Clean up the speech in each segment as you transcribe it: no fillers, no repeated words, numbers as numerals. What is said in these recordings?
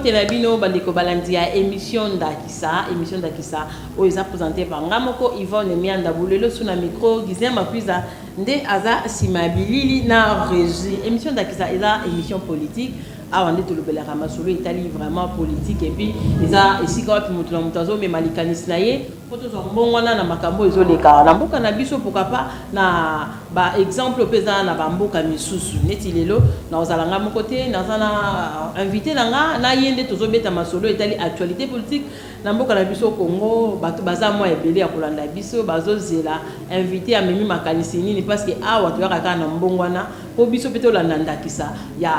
côté la bino bandeko balandia émission d'Akissa où ils a présenté par Ngamoko Yvonne Mianda Boulelo sous la micro Gizem Makuiza nde aza simabilili na régie émission d'Akissa est la émission politique avant de tout le bel ramasolo Italie vraiment politique et puis ils a ici quand puis mutu na mutazo mais malikanis na ye poto zo mbongwana na makambo ezoleka na mboka na biso pourquoi pas na ba exemple pesa na ba mboka misusu neti lelo na ozalanga mo côté na zana invité nanga na yende tozo beta masolo Italie actualité politique na mboka na biso Congo bato baza mo ebele ya kolanda biso bazo zela invité a memi makanisi nini parce que awa to yaka na mbongwana po biso peto la Ndakisa ya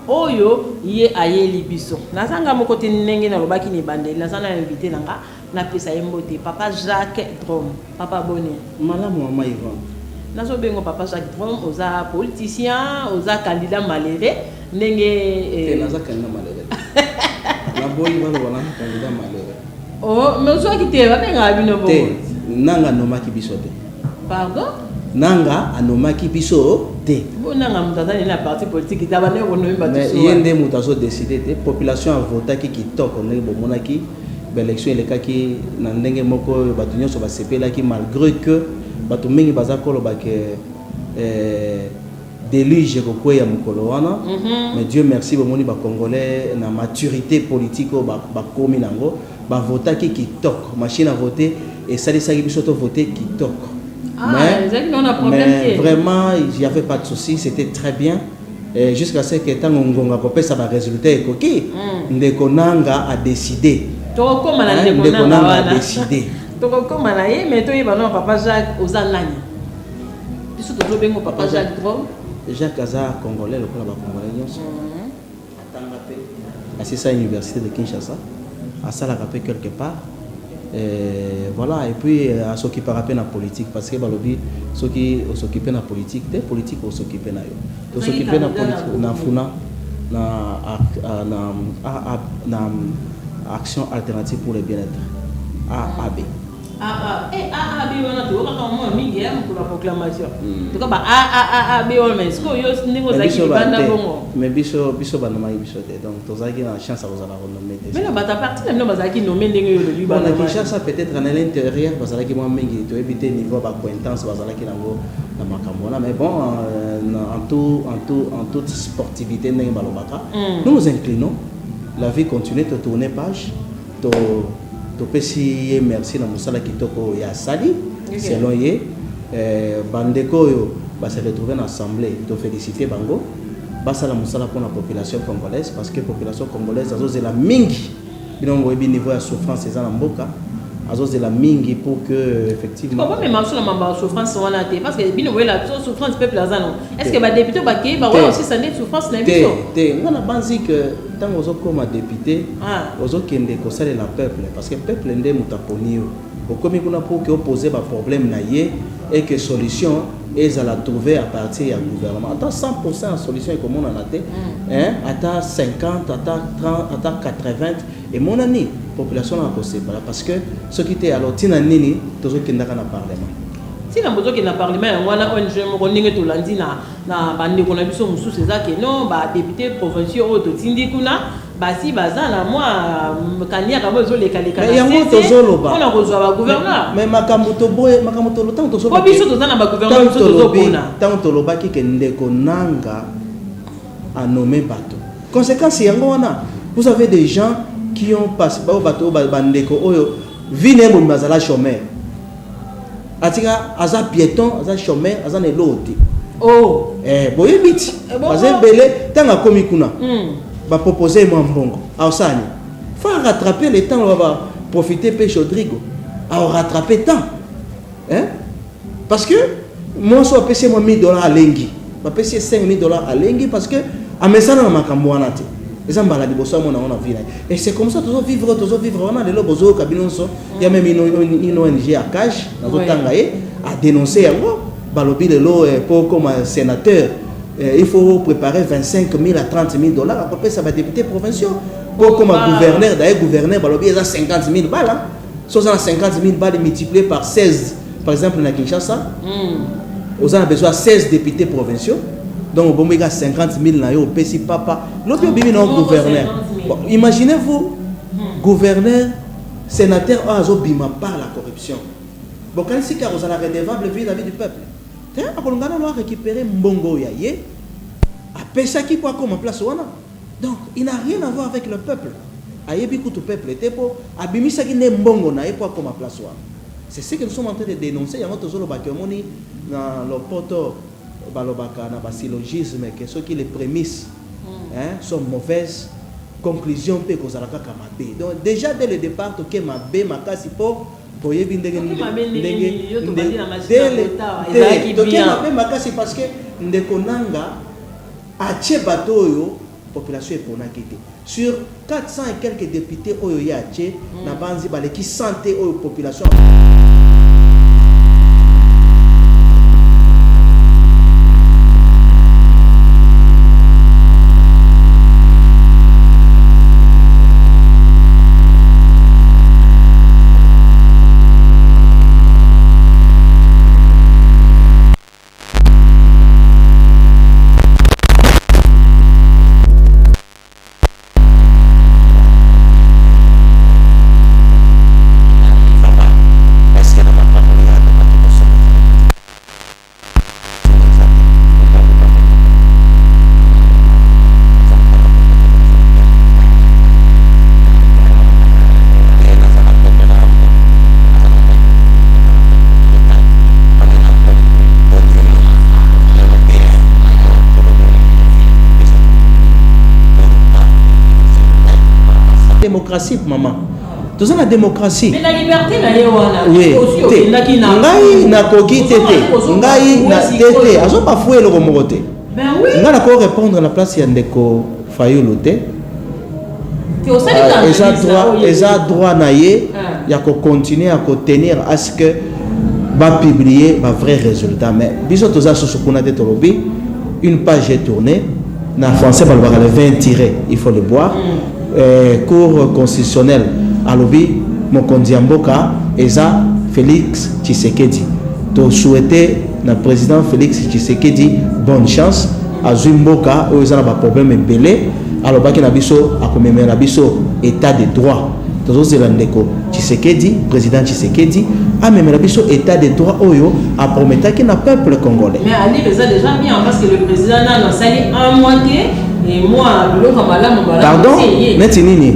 oyo ye ayeli biso nazanga mo côté ndenge na lobaki ni bandeli nazana invité nanga na pesa yembote papa Jacques Drom papa Bonnet malamu mama Yvonne nazo bengo papa Jacques Drom oza politicien oza candidat malheureux ndenge naza candidat malheureux na boyi balo wana candidat malheureux oh mais ozo kité ba benga bino bo nanga nomaki biso te pardon nanga anomaki biso te bonanga mutazani na parti politique tabane konomi ba mais yende mutazo décider te population a voté ki kitoko ndenge bomonaki l'élection elekaki na ndenge moko bato nyonso basepelaki malgré que bato mingi baza koloba ke déluge kokweya mokolo wana mais Dieu merci bomoni ba congolais na maturité politique bakomi nango bavotaki kitoko machine à voter et salisaki biso to voter kitoko mais vraiment il n'y avait pas de souci c'était très bien jusqu'à ce que tant ngonga kopesa ba résultat ekoki ndeko nanga a décidé toko mana ndeko nanga a décidé toko koma na ye mais to yeba non papa Jacques ozanani biso to bengo papa Jacques Drom Jacques Aza congolais le ba congolais nyonso atanga pe assisa université de Kinshasa à sala rapé quelque part voilà et puis à s'occuper à la politique parce que balobi ceux qui s'occupent de la politique des politiques au s'occuper na yo to s'occuper na politique na funa na action alternative pour le bien-être AAB AAB wana to ka mo mingi ya pour la proclamation to ka ba AAB on mais ko yo ningo zaki banda bongo mais biso bana mai biso te donc to zaki na chance à vous avoir nommé mais la bata partie même no zaki nommé ndenge yo le Liban na Kinshasa peut-être à l'intérieur parce que moi mingi to éviter niveau ba acquaintance bazalaki nango na makambo na mais bon en toute sportivité ndenge balobaka nous nous inclinons la vie continue de tourner page to pesi merci na musala kitoko ya sali selon ye bandeko yo ba se retrouver en assemblée to féliciter bango basa la musala pour la population congolaise parce que population congolaise azozela mingi binongo ebi niveau ya souffrance eza na mboka azozela mingi pour que effectivement comment même sur la mamba souffrance wana te parce que bino la souffrance peuple azano est-ce que ba député ba ke ba aussi ça net souffrance na biso te ngana banzi que tant ozo comme député ozo kende ko sala la peuple parce que peuple ndé mutaponi au komi kuna pour que opposer ba problème na ye et que solution ils allaient trouver à partir du gouvernement. Attends 100% de solution et comme on en a été, attends 50, attends 30, attends 80 et mon ami population a posé parce que ce qui était alors tinanini toujours qui n'a pas parlement. Si na bozo qui na parlement wana ONG mo ndenge to landi na bande ko na biso musu c'est ça que non ba député provinciaux auto tindi kuna basi bazana moi kania ka bozo le kale kana yango tozolo ba on a reçu ba gouverneur mais makambo to lo tant to so ba biso to zana ba gouverneur biso to zokona tant to lo ba ki kende ko nanga a nommé bateau conséquence yango wana vous avez des gens qui ont passé ba bateau bandeko oyo vine mo mazala chômeur atika aza piéton aza chômeur aza ne loti oh boye biti aza belé tanga komi kuna va proposer moi mbongo ausani faut rattraper le temps on va profiter pêche Rodrigo à rattraper temps hein parce que moi soit payé moi $1000 à lengi va payer $5000 à lengi parce que à mesana na makambo wana te les embala di bosso mona on a vu et c'est comme ça toujours vivre vraiment les lobozo kabinonso il y a même une ONG à Cage dans tanga a dénoncer yango balobi le lo pour comme sénateur il faut préparer 25 000 à 30 000 $. À peu près, ça va député provincial. Pour comme gouverneur, d'ailleurs, gouverneur, il y a 50 000 balles. 50 000 balles multipliées par 16. Par exemple, dans Kinshasa, on a besoin de 16 députés provinciaux. Donc, il y a 50 000 au PC Papa. L'autre, il y a un gouverneur. Bon, imaginez-vous, gouverneur, sénateur, bima par la corruption. Bon, quand c'est qu'on a redevable vis-à-vis du peuple. On doit récupérer Mbongo Yaye, à Peshaki pour comme en place. Donc, il n'a rien à voir avec le peuple. Ayebi tout peuple était pour Abimisa qui n'est Mbongo na pour comme en place. C'est ce que nous sommes en train de dénoncer. Il y a notre zone bakemoni dans le poto balobaka na syllogisme que ceux qui les prémices sont mauvaises. Conclusion peut causer la kamabe. Donc déjà dès le départ que mabe makasi pour yebi ndenge makasi parce que ndekonanga ache bato yo population epona kete sur 400 et quelques députés oyo ya ache na banzi baleki santé oyo population. Démocratie, maman. Tout ça la démocratie. Mais la liberté là oui. Ngai na koki tete. Ngai na tete. Azo pas fouer le romoroté. Ben oui. Ngai na ko répondre à la place ya ndeko Fayulu te. Eza droit na ye ya ko continuer à ko tenir à ce que va publier va vrai résultat mais biso toza sosukuna de tolobi une page est tournée na français par le 20 tiré il faut le boire. Cour constitutionnel à lobby Mokondi Mboka Eza Félix Tshisekedi. Donc souhaiter le président Félix Tshisekedi bonne chance à Zumboka où ils ont un problème belé alors baki na biso a commémorer na biso état de droit. Donc c'est l'andeko Tshisekedi président Tshisekedi a même la biso état de droit oyo a promettre que na peuple congolais. Mais Ali les a déjà mis en place que le président n'a sali un mois et moi, pardon, net nini.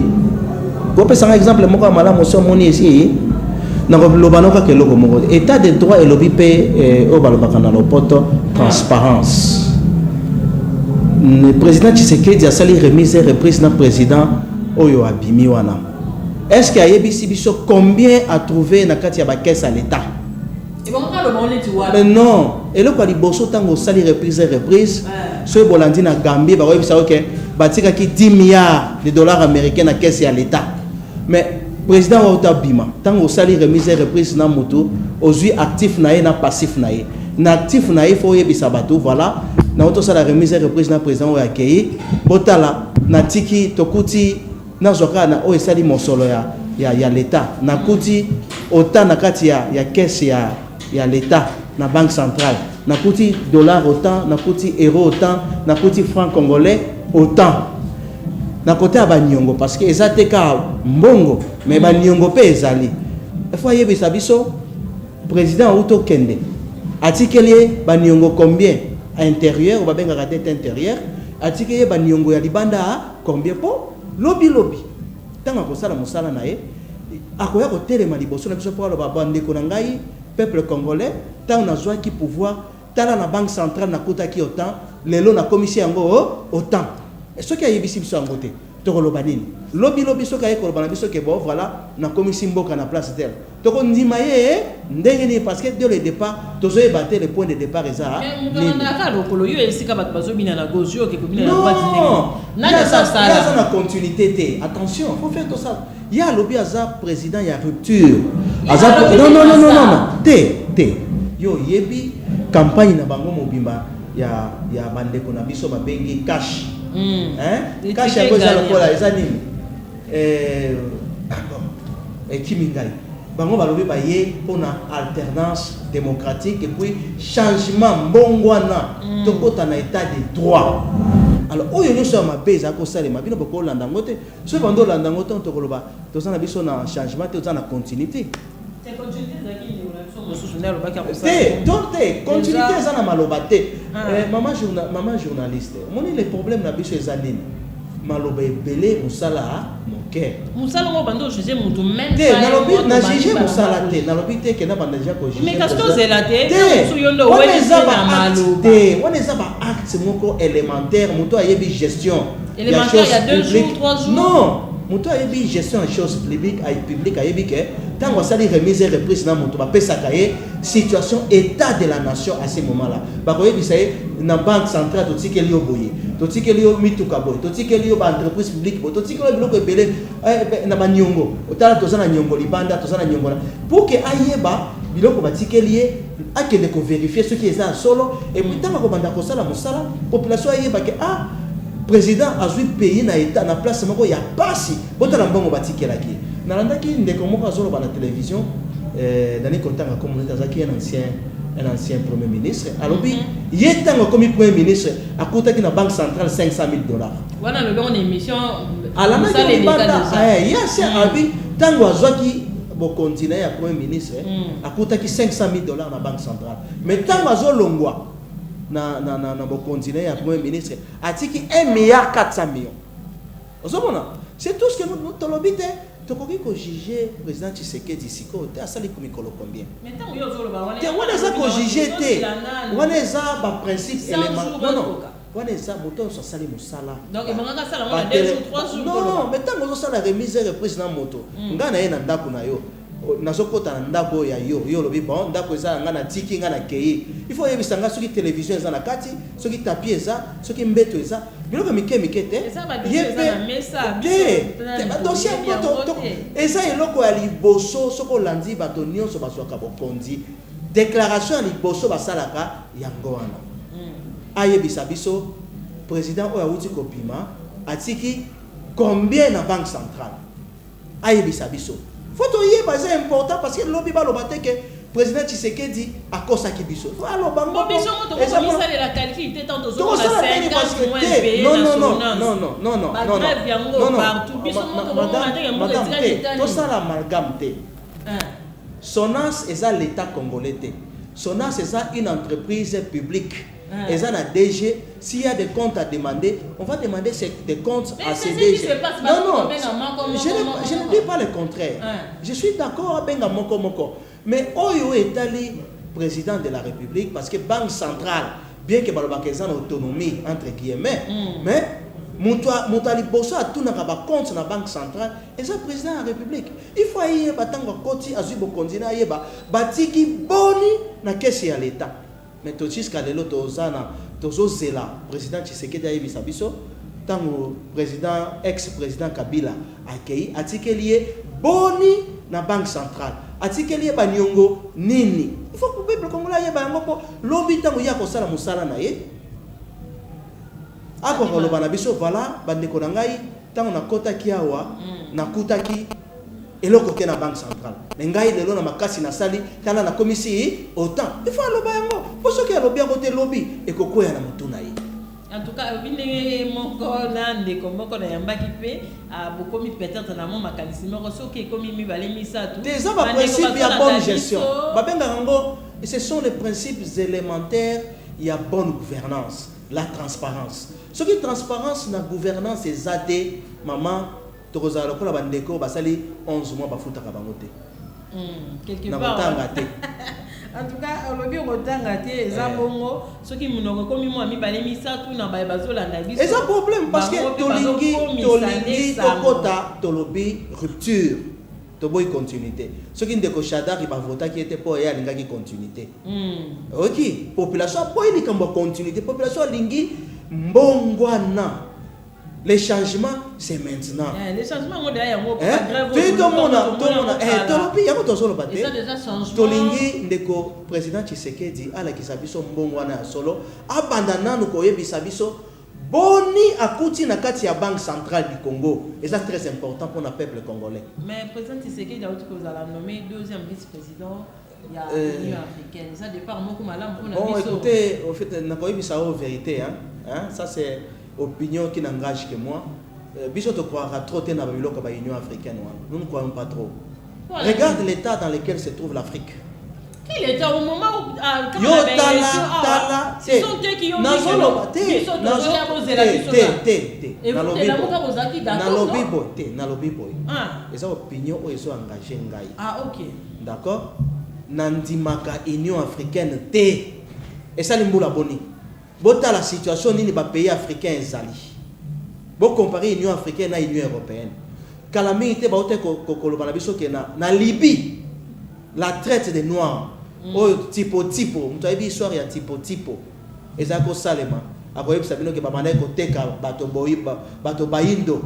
Vous pouvez prendre un exemple, moi, madame, monsieur, mon ici, état de droit et l'obipé au balobakana le poto transparence. Le président Tshisekedi a sali remise et reprise dans le président Oyo Abimi wana. Est-ce qu'il y a eu combien à trouver dans la caisse à l'État? Mais non, et là, quand il bosse autant sali reprise et reprise, ce Bolandi na Gambie, bah oui, ça ok, batika qui 10 milliards de dollars américains à caisse à l'État. Mais président Outa Bima, tant au sali remise et reprise na moto, aux yeux actifs naé na passif naé. Na actif naé faut y bisabato, voilà. Na auto sala remise et reprise na président ou accueilli. Botala na tiki tokuti na zoka na o sali mosolo ya l'État. Na kuti autant na kati ya caisse ya l'État, na banque centrale. Na kuti dollar autant, na kuti euro autant, na kuti franc congolais autant. Na côté Banyongo parce que ezate ka mbongo mais Banyongo pe ezali. Il faut yebi sabiso président Outo Kende. Atikeli Banyongo combien à intérieur ou ba benga dette intérieure, atikeli Banyongo ya libanda combien po lobby. Tanga ko sala musala na ye akoya ko telema liboso na biso pour ba bande ko ngai peuple congolais tant on a besoin qui pouvoir tala na banque centrale na kota ki autant lelo na commission yango autant et ce qui a yebisi biso ngote to ko loba nini lobby so ka ko loba na biso ke bon voilà na commission mboka na place tel to ko ndima ye ndenge ni parce que dès le départ to zo battre le point de départ eza ni na lokolo yo esika bat bazo bina na gozio ke ko bina na pas ndenge na ça ça na continuité té attention faut faire tout ça il y a lobby aza président il y a rupture aza non té yo yebi campagne na bango mobimba ya bandeko na biso babengi cash cash ya koza lokola eza nini kimingai bango balobi baye pona alternance démocratique et puis changement mbongwana tokota na état de droit alors oyo nyonso ya mabe eza kosalema bino bokolanda yango te soki bando olanda yango te tokoloba toza na biso na changement te toza na continuité continuité eza na maloba te mama journaliste omoni le problème na biso eza nini maloba ebele mosala moke mosala ngo bando juger mutu même te nalobi na juger mosala te nalobi te kena banda déjà ko juger mais kasto zela te so yondo wezi na maloba te wana eza ba acte moko élémentaire mutu ayebi gestion élémentaire il y a 2 jours 3 jours non mutu ayebi gestion en chose publique ayebi ke tango asali remise et reprise na mutu bapesaka ye situation état de la nation à ce moment là bakoyebisa ye na banque centrale totikeli yo boye totikeli yo mituka boye totikeli yo baentreprise publique boye totikeli yo biloko ebele na banyongo otala toza na nyongo libanda toza na nyongo pour que ayeba biloko batikeli ye akende kovérifier soki eza solo et puis ntango akobanda kosala mosala population ayeba ke président azwi pays na état na place moko ya pasi botala mbongo batikelaki nalandaki ndeko moko azoloba na télévision dani kontanga communauté azaki un ancien premier ministre alobi ye ntango akomi premier ministre akutaki na banque centrale $500,000 wana lobi on émission alandaki libanda yasi abi ntango azwaki bokontina ya premier ministre akutaki $500,000 na banque centrale mais ntango azolongwa na bokontina ya premier ministre atiki $1,400,000,000 ozomona c'est tout ce que nous tolobi te tokoki ko juger président Tshisekedi siko te asali ko mikolo combien mais tant yo zolo ba wana te wana za ko juger te wana za ba principe élément non wana za moto so sali musala donc ebanga sala wana 2 jours 3 jours non mais tant zo sala remise et reprise na moto ngana ye na ndako na yo nazokota na ndako ya yo lobi bon ndako eza ngana tiki ngana kei il faut yebisa nga soki télévision eza na kati soki tapis eza soki mbeto eza biloko mike te dossier eza eloko ya liboso soko olandi bato nyonso bazwaka bokonzi déclaration ya liboso basalaka yango wana ayebisa biso président oyo awuti kopima atiki combien na banque centrale ayebisa biso faut yeba c'est important parce que lobi baloba te que président Tshisekedi akosaki biso aloba ngo biso moto ko komisa la calcul te tant tozo na 50 moins payé non ça la amalgame te Sonas eza l'état congolais te Sonas eza une entreprise publique eza na DG s'il y a des comptes à demander on va demander des comptes à ces DG non je ne dis pas le contraire je suis d'accord benga moko mais oyo etali président de la République parce que banque centrale bien que balobaka eza na autonomie entre guillemets mais mutali boso atunaka ba compte na banque centrale eza président de la République il faut yeba tango koti azwi bokonzi na yeba batiki boni na caisse ya l'état mais tout jusqu'à lelo tozana tozozela président Tshisekedi ayebisa biso tango président ex-président Kabila akei atikeli boni na banque centrale atikeli banyongo nini il faut que le peuple congolais yeba yango po lobi tango ya kosala musala na ye ako loba na biso voilà bandeko na ngai tango nakotaki awa nakutaki eloko te na banque centrale ngai lelo na makasi na sali kana na komisi autant il faut aloba yango poso ke alobi yango te lobi ekokoya na mutu na ye en tout cas bindenge moko na ndeko moko na yambaki pe bokomi peut-être na mo makanisi moko soki ekomi mibale misatu des ba principe ya bonne gestion babenga yango ce sont les principes élémentaires ya bonne gouvernance la transparence ce qui transparence na gouvernance ezate maman tokozala lokola bandeko basali 11 mois bafutaka bango te quelque part en tout cas lobi ngotanga te eza bongo soki munoko komi mo mibale misatu na baye bazolanda biso eza problème parce que tolingi tokota tolobi rupture toboy continuité soki ndeko Shadari bavotaki ete po ya lingaki continuité ok population boy likambo continuité population lingi mbongwana. Les changements, c'est maintenant. Les changements, on est là, on Tolingi ndeko président Tshisekedi ala kisabiso mbongwana solo abandana nuko yebisabiso boni akuti na kati ya banque centrale du Congo et ça très important pour le peuple congolais. Mais président Tshisekedi a aussi nommé deuxième vice-président il y a l'Union africaine. Ça départ beaucoup malin pour bon écoutez, au fait n'a pas eu ça vérité hein ça c'est opinion qui n'engage que moi. Biso te croira trop dans l'Union africaine. Nous ne croyons pas trop. Regarde l'état dans lequel se trouve l'Afrique. Quel état au moment où ce sont eux qui ont dit que opinion où ils sont engagés. Ah ok. D'accord. Nandimaka Union africaine T. Et ça l'imboula boni. Bota la situation ni les pays africains ezali. Bon comparer Union africaine à Union européenne. Calamité ba ote ko biso ke na Libye. La traite des noirs. Oh tipo mutu ayebi histoire ya tipo eza ko salema akoyebisa bino ke babanda koteka bato bayindo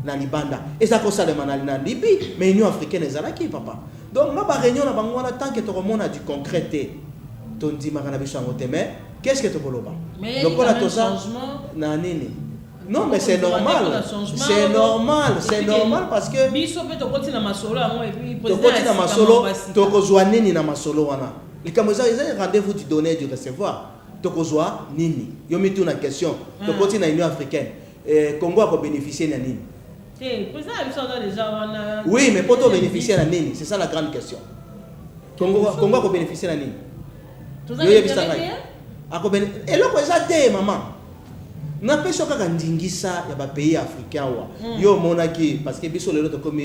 na libanda eza ko salema na Libye mais Union africaine ezalaki papa. Donc ma réunion na bango na tant que to remona du concret to ndimaka na biso yango te mais qu'est-ce que to koloba donc la to changement na nini. Non mais c'est normal. C'est normal parce que biso pe to koti na masolo yango et puis to koti na masolo to kozwa nini na masolo wana. Likamoza ils rendez-vous du donner du recevoir. To kozwa nini. Yo mitu na question. To koti na Union africaine. Congo a bénéficier na nini. Président a déjà wana. Oui, mais pour to bénéficier na nini, c'est ça la grande question. Congo a bénéficier na nini. Yo yebisa ngai. Ako bénéficier. Et là quoi ça té maman. Na peso kaka ndingisa ya ba pays africains wa yo monaki parce que biso lelo to comme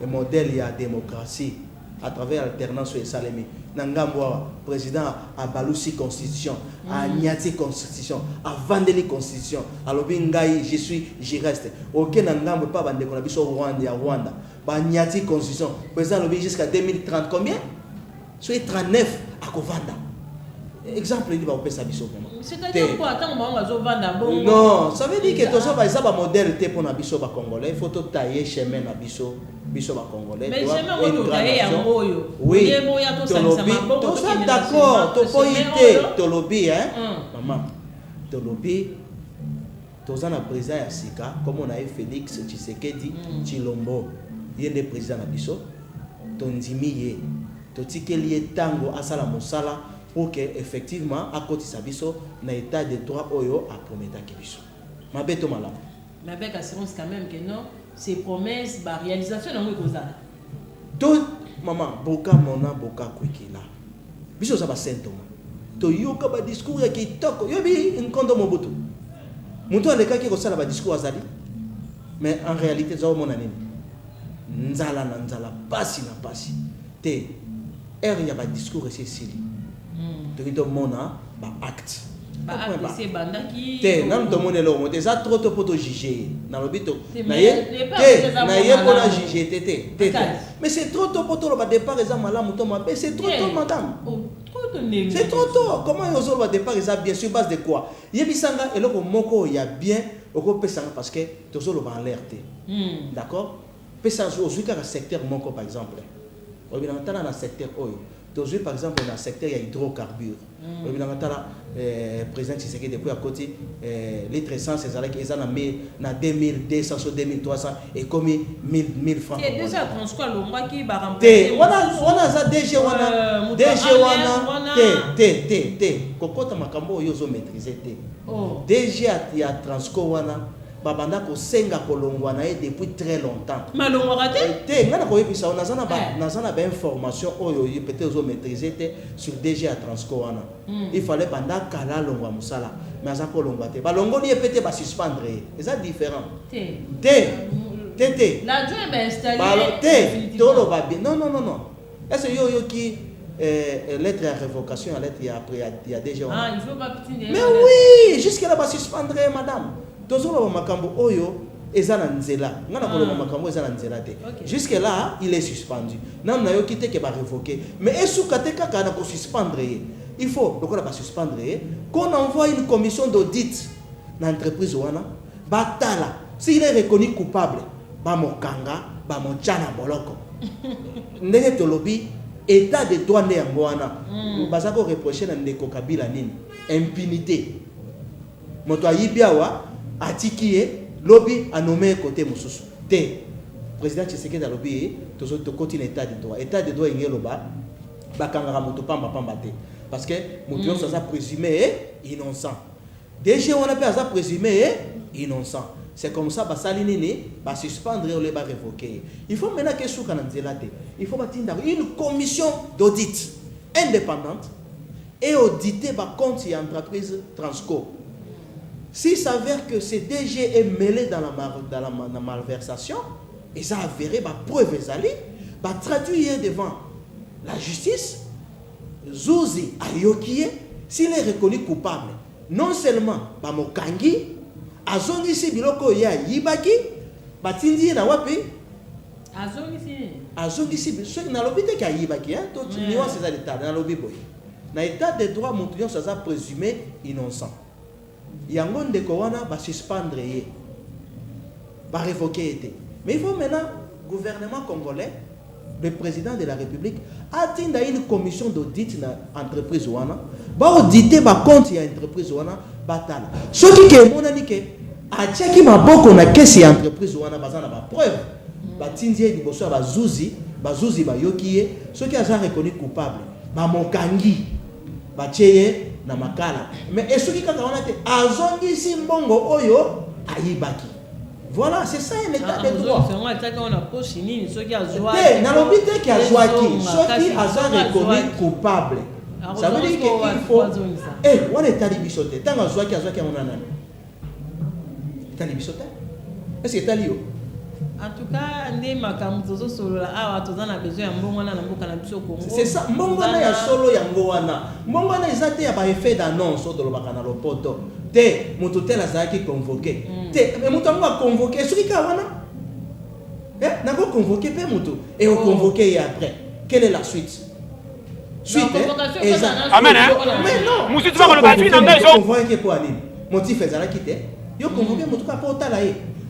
un modèle ya démocratie à travers l'alternance et salemi na ngambo wa président a balusi constitution a nyati constitution a vandeli constitution alobi ngai je reste aucun na ngambo pa bande ko na biso Rwanda ba nyati constitution président alobi jusqu'à 2030 combien soit 39 à kovanda. Exemple, il va opérer sa biso. C'est-à-dire quoi? Attends, on va vendre bon. Non, ça veut dire que tout ça va modèle pour na biso ba congolais. Il faut tout tailler chemin na biso ba congolais. Mais chemin on tailler en moyo. Oui. Tout ça d'accord. To poité, to lobby hein. Maman, to lobby. Tout ça na président ya Sika, comme on a eu Félix Tshisekedi Tshilombo. Il est le président na biso. To ndimiye. To tikeli tango asala mosala. Pour que effectivement à côté de biso na état de droit oyo a promettre ki biso mabeto malamu mais avec assurance quand même que non ces promesses ba réalisation na ngo kozala tout maman boka mona boka kwekela biso za ba symptôme to yoka ba discours ya kitoko yobi nkondo mobutu mutu aleka ki ko sala ba discours azali mais en réalité za mona nini nzala na nzala pasi na pasi te ya ba discours c'est sili to mona ba acte c'est bandaki te nam to monelo mo déjà trop pour te juger na lobito na ye pour la juger te mais c'est trop tôt pour to ba départ eza malamu to mabe c'est trop tôt madame c'est trop tôt comment ils ont ba départ eza bien sur base de quoi yebisanga eloko moko ya bien oko pesanga parce que to zo lo ba alerte d'accord pesa zo zuka ka secteur moko par exemple obina tana na secteur oyo. Aujourd'hui, par exemple, dans le secteur, il y a hydrocarbures. Le président Tshisekedi depuis à côté, litre essence, c'est ça qu'ils ont 2200 sur 2300 et comme 1000 francs. C'est déjà transport le mois qui va remplacer. On a ça DG wana. Kokota makambo yozo maîtriser te. DG ya transport wana. Babanda ko senga kolongwa na depuis très longtemps. Malongwa raté? Te ngana ko yebisa on nazana ba information oyo peut-être zo maîtriser te sur DG à Transco wana. Il fallait banda kala longwa musala mais aza ko longwa te. Ba longo ni peut-être ba suspendre. C'est différent. Te. L'adjoint est installé. Te tolo ba bien. Non. Est-ce yo qui lettre à révocation, lettre il y a déjà. Ah, il faut pas petit. Mais oui, jusque là ba suspendre madame. Tozolo makambo oyo ezana nzela ngana koloma makambo ezana nzela te jusque là il est suspendu nam na yo kité ke ba révoquer mais esuka te kaka na ko suspendre il faut donc on va suspendre qu'on envoie une commission d'audit dans l'entreprise wana batala s'il est reconnu coupable ba mokanga ba mochana boloko ndenge to lobby état de droit ne yango wana bazako reprocher na ndeko Kabila nini impunité moto ayibiawa Atikie lobby a nommé côté Moussousou. Président Tshisekedi a lobby to continue état de droit. État de droit il loba bakangara moto pamba te parce que moto ça présumé innocent. DG on a pas ça présumé innocent. C'est comme ça, Salinini va suspendre ou va révoquer. Il faut maintenant que sous il faut une commission d'audit indépendante et auditer par contre l'entreprise Transco. S'il s'avère que ce DG est mêlé dans la malversation, et ça a avéré, preuve va traduire devant la justice, Zouzi Ayokie, s'il est reconnu coupable, non seulement Mokangi, Azongisi Biloko ya Yibaki, Batindi na wapi? Azongisi, ceux qui n'ont pas été Yibaki, d'autres nuances de l'État, dans le Biboy. Dans l'état de droit, mon client ça présumé innocent. Yangon de Kowana va suspendre, va révoquer. Mais il faut maintenant, le gouvernement congolais, le président de la République, atteindre une commission d'audit dans l'entreprise Wana, va auditer par contre il y a une entreprise Wana, batala. Ce qui est mon ami, a tchaki ma boko na kesi entreprise Wana, bazana ba preuve, ba tindie di bosso ba Zouzi ba yokiye, ceux qui a reconnu coupable, ba Mokangi, ba tcheye na makala. Mais et ceux qui quand on a été azongi simbongo oyo ayibaki. Voilà, c'est ça un état de droit. C'est un état qu'on a posé ni ceux qui a joué. Dans l'hôpital qui a joué ceux qui a reconnu coupable. Ça veut dire qu'il faut. Eh, on est allé bisoter. Tant qu'on a joué qui a mon ananas. T'as allé bisoter? Est-ce que t'as allé? En tout cas, ndé makamzozo solo la awa tozana besoin ya mbongwana na mboka na biso Congo. C'est ça, mbongwana ya solo ya ngwana. Mbongwana ezate ya ba effet d'annonce de lobaka na lopoto. Te moto tel azaki convoqué. Te mais moto a convoqué celui qui a wana. N'a pas convoqué pe moto et on convoqué après. Quelle est la suite? Suite Amen. Mais non. Musi tu vas le battre dans des jours. Convoqué pour aller. Motif ezala kité. Yo convoqué moto ka porta là.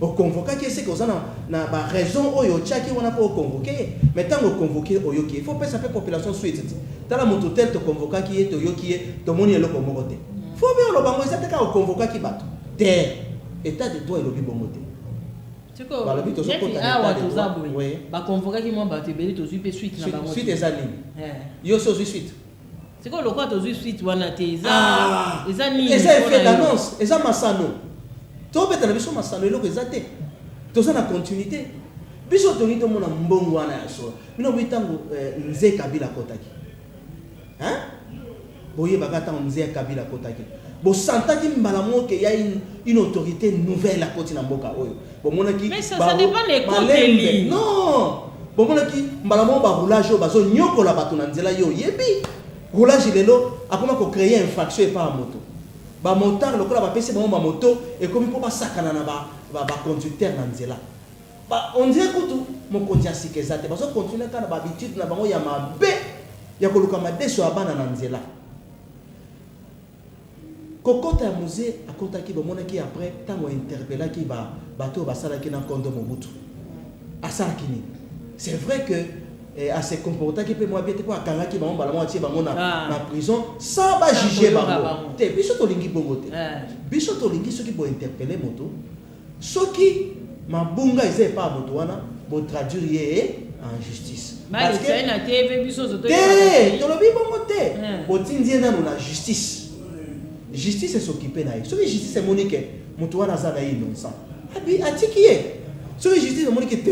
Au convoqué qui c'est que ça na ba raison oyo tchaki wana pour convoquer mais tant au convoquer oyoki il faut pas saper population suite tant la moto tel te convoquer qui est oyoki to moni eloko mokote faut bien le bango ça te ka au convoquer qui bato terre état de droit et le bibomote c'est quoi ba lobi to so kota awa to zabwe ba convoquer qui mo bato beli to suite suite na bango suite ezali yo so suite c'est quoi le quoi to suite wana te ezani eza effet d'annonce eza masano to beta na biso masano eloko ezate toza na continuité biso toni to mona mbongo wana ya so bino bitango nze Kabila kotaki hein boye bakata nze Kabila kotaki bo santaki mbala moke ya une autorité nouvelle à côté na mboka oyo bo monaki mais ça dépend des côtés non bo monaki mbala mo ba roulage bazo nyokola bato na nzela yo yebi roulage lelo akoma ko créer infraction par moto ba motard lokola ba pese ba moto et comme pour ba sakana na ba conducteur na nzela ba on dirait kutu mokonzi asikezate bazo continuer kana ba habitude na bango ya mabe ya koluka madeso abana na nzela kokota musée akota ki ba monaki après tango interpella ki ba bato ba sala ki na kondo Mobutu asala kini c'est vrai que à se comporter qui peut moi bien quoi kanga ki bango bala mo tie bango na prison sans ba juger bango te biso to lingi bongo te biso to lingi soki bo interpeller moto soki mabunga eze pa moto wana bo traduire en justice parce que na TV biso zo to to lobi bongo te bo tindie na na justice justice s'occuper na soki justice est monique moto wana za na innocent abi atikiye soki justice monique te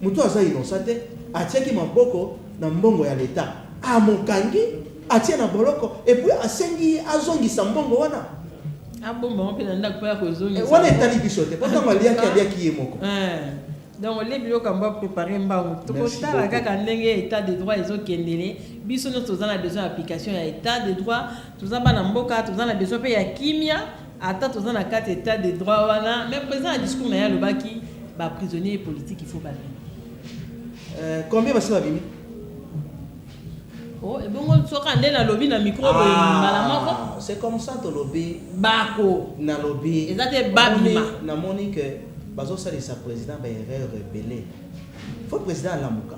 moto aza innocent te atiaki maboko na mbongo ya l'État amokangi atia na boloko et puis asengi azongisa mbongo wana abomba mpe na ndako ya kozongisa wana etali biso te mpona aliaki ye moko donc les biloko kamba préparer mbango tokotala kaka ndenge état de droit ezokendele biso nyonso toza na besoin d'application ya état de droit toza bana mboka toza na besoin mpe ya kimia ata toza na kati état de droit wana mais président ya discours na ye alobaki baprisonnier politique il faut bana combien va ça bimi oh et bon soka ndé na lobby na micro mbala moko c'est comme ça to lobby bako na lobby ezate babima na moni que bazo salisa président ba erreur rebelle faut président lamuka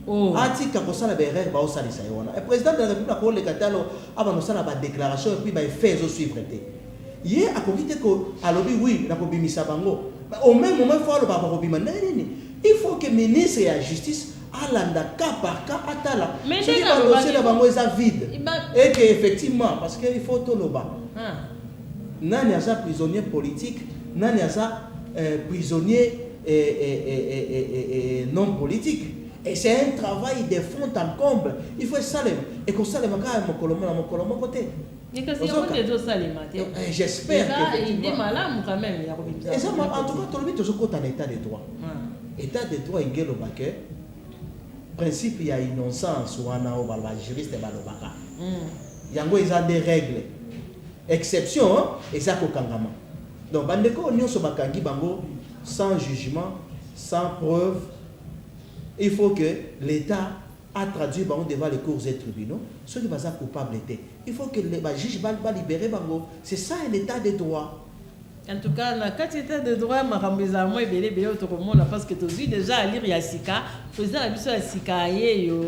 oh atika ko sala ba erreur ba o salisa yona et président de la république ko le katalo aba no sala ba déclaration et puis ba fait zo suivre te yé akokite ko a lobby oui na ko bimisa bango au même moment faut le ba ko bimisa nini. Il faut que le ministre de la Justice alanda cas par cas atala. Ce qui va dossier là bango est vide. Et que effectivement parce qu'il faut tout le bas. Nani asa prisonnier politique nani aza prisonnier et non politique. Et c'est un travail de fond en comble. Il faut ça et qu'on s'allume à mon côté. J'espère que il est malade quand même. En tout cas, tout le monde est en état de droit. État de droit, il y a le principe, il y a innocence ou un juriste il y a des règles. Exception, et ça kokangama. Donc, bandeko nyonso bakangi bango sans jugement, sans preuve. Il faut que l'État a traduit bango devant les cours et tribunaux. Ceux qui sont coupables étaient. Il faut que les juges va libérer bango. C'est ça un état de droit. En tout cas, dans le état de droit, Marambeza moi belé autocommande parce que tu as vu déjà à lire Yassika, président la biso Yassika yo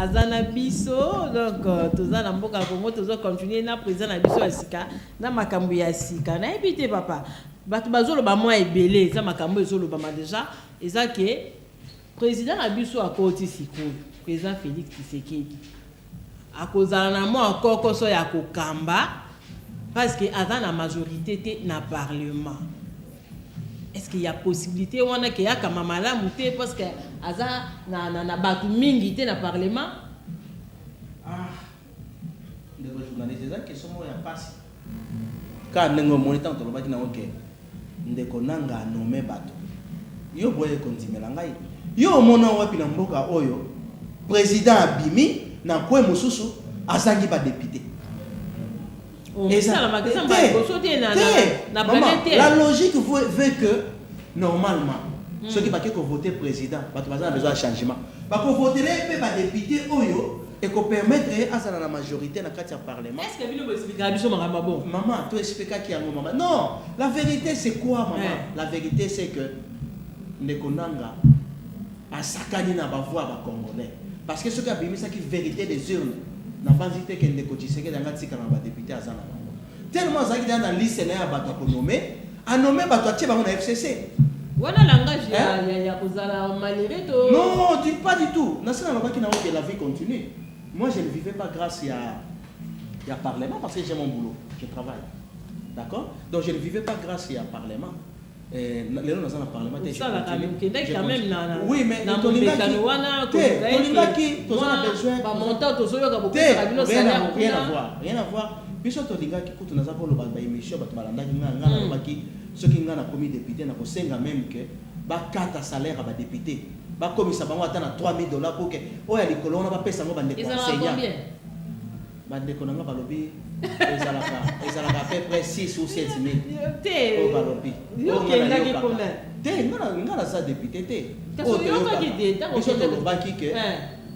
azana biso donc toza na mboka Congo tozo continuer na président la biso Yassika na makambo Yassika na ebité papa bato bazolo ba moi ebélé ça makambo ezolo ba déjà eza que président la biso akoti sikoyo président Félix Tshisekedi akozala na mo encore koso ya kokamba parce que avant la majorité dans le Parlement. Est-ce qu'il y a possibilité on a qu'il y a comme malade monter parce que avant na batu mingi dans le Parlement? Les journalistes ça question ya passe. Quand nengo moniteur to lobaki na oké. Ndeko nanga nommé bato. Yo boye kontimela ngai. Yo mona wapi na mboka oyo président abimi na kwe mususu azangi ba député. La logique veut que normalement ceux qui vont voter président ont besoin de changement. Parce que voter les députés et qu'on permettre à la majorité dans le Parlement. Est-ce que vous expliquez bon? Maman, tu expliques qui est maman. Non, la vérité c'est quoi maman? La vérité c'est que Nekonanga a sakani na bavoie congolais. Parce que ce qui a mis ça qui vérité des urnes. N'a pas dit que Ndeko Tshisekedi dans la député à Zana. Tellement ça qui est dans la liste n'a pas nommé, a nommé Batoatie dans la FCC. Voilà langage il y a posala malheureux. Non, dis pas du tout. National pas qui n'a que la vie continue. Moi je ne vivais pas grâce à Parlement parce que j'ai mon boulot, je travaille. D'accord? Donc je ne vivais pas grâce à Parlement. Les gens dans le Parlement, oui, mais rien à voir. Biso to linga ki kutu naza ko loba ba émission bato balanda nga lobaki soki nga na komi député na ko senga même que ba kata salaire ba député ba komisa bango ata na $3000 pour que oya likolo na ba pesa ngo bande enseignant bande ko nga balobi ezalaka à peu près 6 ou 7 000 o balobi nga na sa député te biso to lobaki que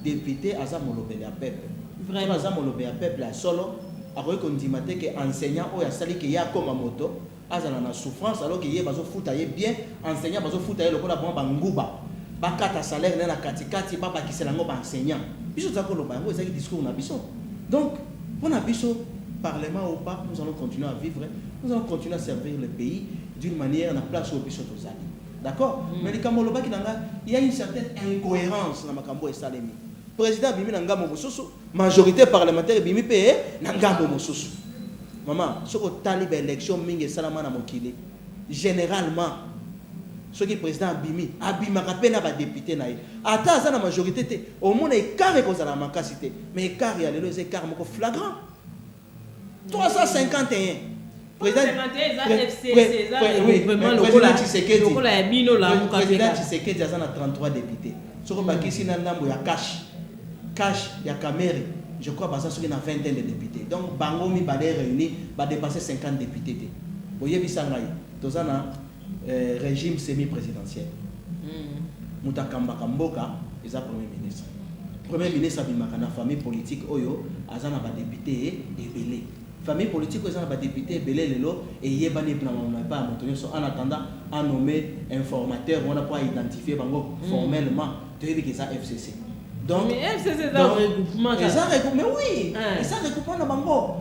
député aza molobeli ya peuple vraiment aza molobeli ya peuple ya solo. Alors qu'on dit que enseignant ou sali que ya comme moto azana na souffrance alors que ye bazo futa ye bien enseignant bazo futa ye lokola bon banguba bakata salaire na katikati ba bakisela ngo ba enseignant biso za ko loba ngo ezaki discours na biso. Donc pour na biso parlement ou pas nous allons continuer à vivre, nous allons continuer à servir le pays d'une manière na place au biso tozali. D'accord? Mais les kamoloba ki nanga il y a une certaine incohérence na makambo esalemi. Président bimi na ngambo mosusu, majorité parlementaire bimi pe na ngambo mosusu. Maman, ce que tali ba élection mingi salama na mokili. Généralement, ce qui président bimi, abima kapé na ba député na ye. Ata za na majorité te, au moins écart ko za la makasité, mais écart ya lelo écart moko flagrant. 351. Président FCC ça vraiment lokola lokola bino la mukapeka. Président Tshisekedi za na 33 députés. Ce que bakisi na ndambo ya cash ya Kameri, je crois que ça a 20 de députés. Donc bango mi balé réunis va dépasser 50 députés. Boye bisangai, tozana régime semi-présidentiel. Mutakamba Kamboka, est premier ministre. Premier ministre abimaka na famille politique oyo azana ba député et belé. Famille politique oyo azana ba député belé lelo et yebani pas montonner en attendant à nommer informateur on a pas identifier bango formellement de ça FCC. Donc mais FCC c'est un regroupement. Mais oui, ça regroupement na bango.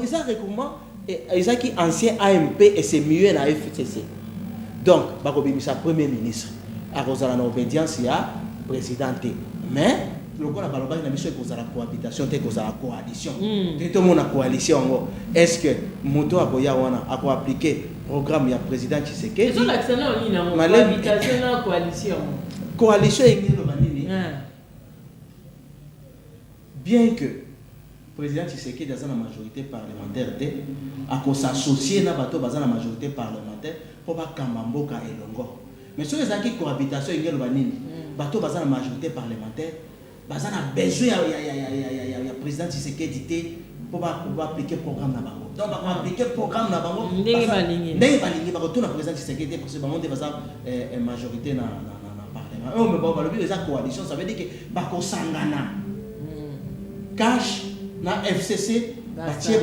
Ça regroupement et ça qui ancien AMP et c'est mieux na FCC. Donc bako bimisa premier ministre à Rosala na obédience ya président. Mais lokola balobaki na biso ekozala cohabitation te ekozala coalition te tomona coalition yango est-ce que moto akoya wana akoappliquer programme ya président Tshisekedi coalition eloba nini bien que président Tshisekedi aza na majorité parlementaire te akos'associer na bato baza na majorité parlementaire po bakamba mboka elongo mais soki ezalaki cohabitation eloba nini bato baza na majorité parlementaire baza na besoin ya président Tshisekedi te pour appliquer programme na bango donc ba appliquer programme na bango ndenge balingi bakotuna président Tshisekedi parce que bango nde baza majorité na parlement mais ba lobi eza coalition ça veut dire que bakosangana cash na FCC batie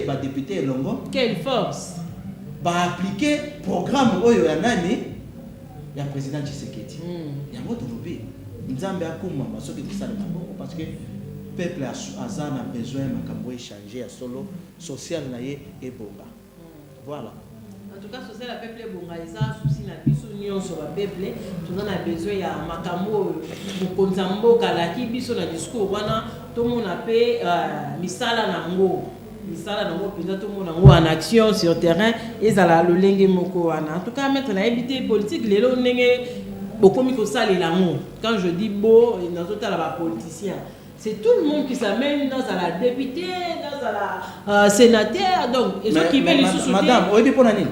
ba député elongo quelle force ba appliquer programme oyo ya nani ya président Tshisekedi yango tolobi nzambe akuma basoki kusala bango parce que peuple aza na besoin makambo échanger ya solo social na ye ebonga voilà en tout cas social la peuple ebonga eza souci na biso nyonso ba peuple toza na besoin ya makambo mokonza mboka laki biso na discours wana tomona pe misala nango penza tomona ngo en action sur terrain ezala lolenge moko wana en tout cas mettre na éviter politique lelo ndenge bokomi kosalela ngo quand je dis beau nazotala ba politicien c'est tout le monde qui s'amène dans la députée, dans la sénateur, donc ils ont qui veulent les sous-soutenir. Madame, vous avez pour nani?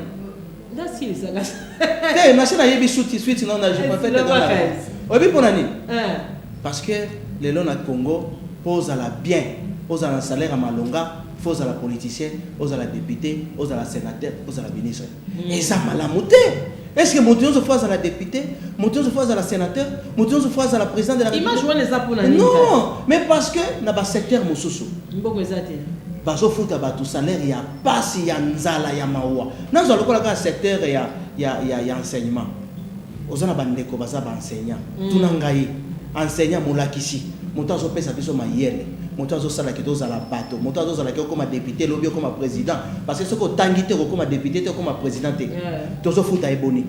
Dans ce qu'il s'agit. Eh, machin a yebi suite non je préfère te donner. Vous avez pour nani? Parce que les lois na Congo posent à la bien, posent à la salaire à malonga, posent à la politicien, posent à la députée, posent à la sénateur, posent à la ministre. Et ça m'a la montée. Est-ce que Moutouyon se fasse à la députée, Moutouyon se fasse à la sénateur, Moutouyon se fasse à la présidente de la République? Non, mais parce que dans le secteur Moussoussou, bazo futa batu salaire ya pasi ya nzala ya mawa. Dans le secteur ya enseignement. Ozana bandeko baza ba enseignant. Tunangai enseignant mulakisi. Moto azo pesa biso mayele. Moto azo sala ki doza la bato. Moto azo sala ki comme député, lobby comme président parce que ce ko tangité comme député comme président te. Tozo futa eboni.